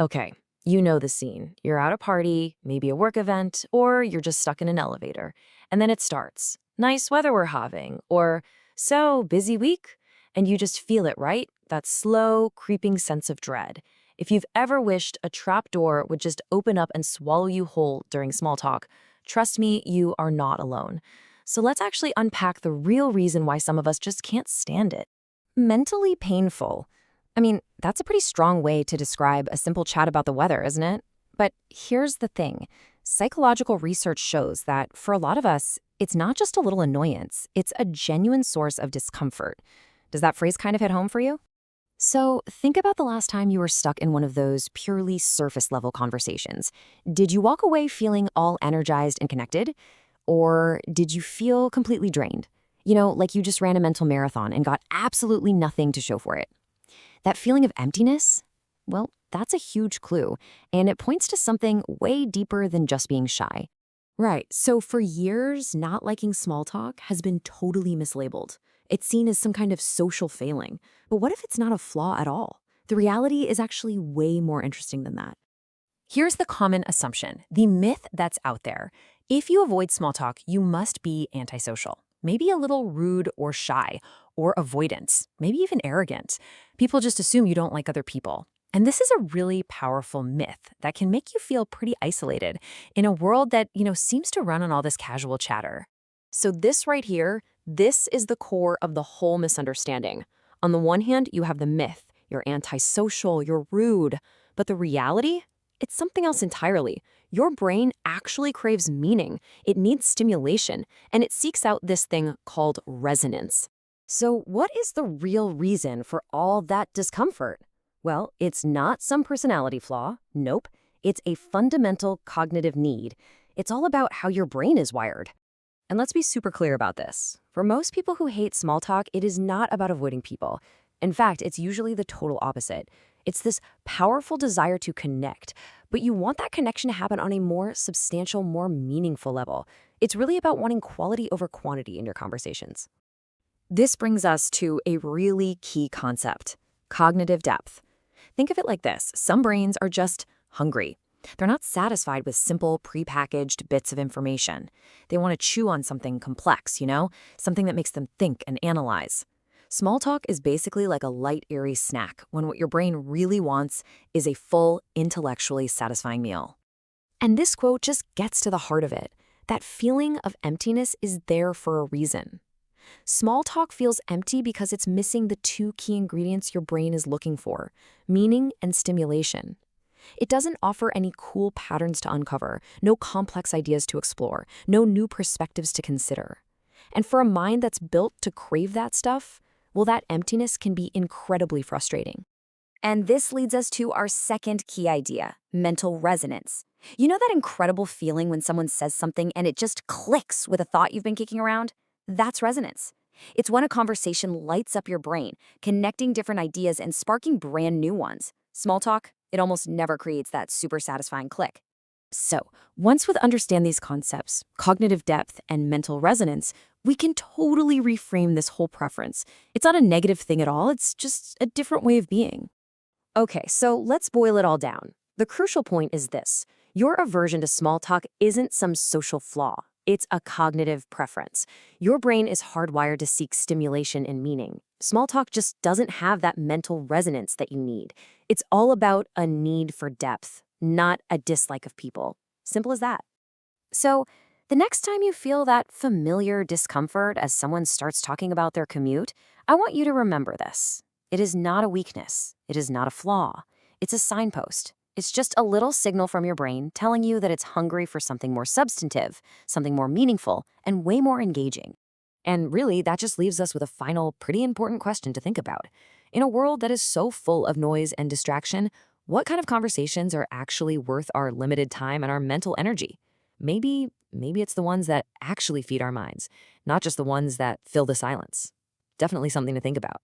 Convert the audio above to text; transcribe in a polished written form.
Okay, you know the scene. You're at a party, maybe a work event, or you're just stuck in an elevator. And then it starts. Nice weather we're having, or so busy week. And you just feel it, right? That slow, creeping sense of dread. If you've ever wished a trap door would just open up and swallow you whole during small talk, trust me, you are not alone. So let's actually unpack the real reason why some of us just can't stand it. Mentally painful. I mean, that's a pretty strong way to describe a simple chat about the weather, isn't it? But here's the thing. Psychological research shows that for a lot of us, it's not just a little annoyance, it's a genuine source of discomfort. Does that phrase kind of hit home for you? So think about the last time you were stuck in one of those purely surface level conversations. Did you walk away feeling all energized and connected? Or did you feel completely drained? Like you just ran a mental marathon and got absolutely nothing to show for it. That feeling of emptiness? Well, that's a huge clue, and it points to something way deeper than just being shy. Right, so for years, not liking small talk has been totally mislabeled. It's seen as some kind of social failing. But what if it's not a flaw at all? The reality is actually way more interesting than that. Here's the common assumption, the myth that's out there. If you avoid small talk, you must be antisocial. Maybe a little rude or shy, or avoidance, maybe even arrogant. People just assume you don't like other people. And this is a really powerful myth that can make you feel pretty isolated in a world that, seems to run on all this casual chatter. So this right here, this is the core of the whole misunderstanding. On the one hand, you have the myth. You're antisocial, you're rude. But the reality? It's something else entirely. Your brain actually craves meaning. It needs stimulation, and it seeks out this thing called resonance. So what is the real reason for all that discomfort? Well, it's not some personality flaw. Nope. It's a fundamental cognitive need. It's all about how your brain is wired. And let's be super clear about this. For most people who hate small talk, it is not about avoiding people. In fact, it's usually the total opposite. It's this powerful desire to connect, but you want that connection to happen on a more substantial, more meaningful level. It's really about wanting quality over quantity in your conversations. This brings us to a really key concept, cognitive depth. Think of it like this. Some brains are just hungry. They're not satisfied with simple, prepackaged bits of information. They want to chew on something complex, something that makes them think and analyze. Small talk is basically like a light, airy snack when what your brain really wants is a full, intellectually satisfying meal. And this quote just gets to the heart of it. That feeling of emptiness is there for a reason. Small talk feels empty because it's missing the two key ingredients your brain is looking for, meaning and stimulation. It doesn't offer any cool patterns to uncover, no complex ideas to explore, no new perspectives to consider. And for a mind that's built to crave that stuff, well, that emptiness can be incredibly frustrating. And this leads us to our second key idea, mental resonance. You know that incredible feeling when someone says something and it just clicks with a thought you've been kicking around? That's resonance. It's when a conversation lights up your brain, connecting different ideas and sparking brand new ones. Small talk, it almost never creates that super satisfying click. So, once we understand these concepts, cognitive depth and mental resonance, we can totally reframe this whole preference. It's not a negative thing at all, it's just a different way of being. Okay, so let's boil it all down. The crucial point is this. Your aversion to small talk isn't some social flaw. It's a cognitive preference. Your brain is hardwired to seek stimulation and meaning. Small talk just doesn't have that mental resonance that you need. It's all about a need for depth, not a dislike of people. Simple as that. So, the next time you feel that familiar discomfort as someone starts talking about their commute, I want you to remember this. It is not a weakness. It is not a flaw. It's a signpost. It's just a little signal from your brain telling you that it's hungry for something more substantive, something more meaningful, and way more engaging. And really, that just leaves us with a final, pretty important question to think about. In a world that is so full of noise and distraction, what kind of conversations are actually worth our limited time and our mental energy? Maybe it's the ones that actually feed our minds, not just the ones that fill the silence. Definitely something to think about.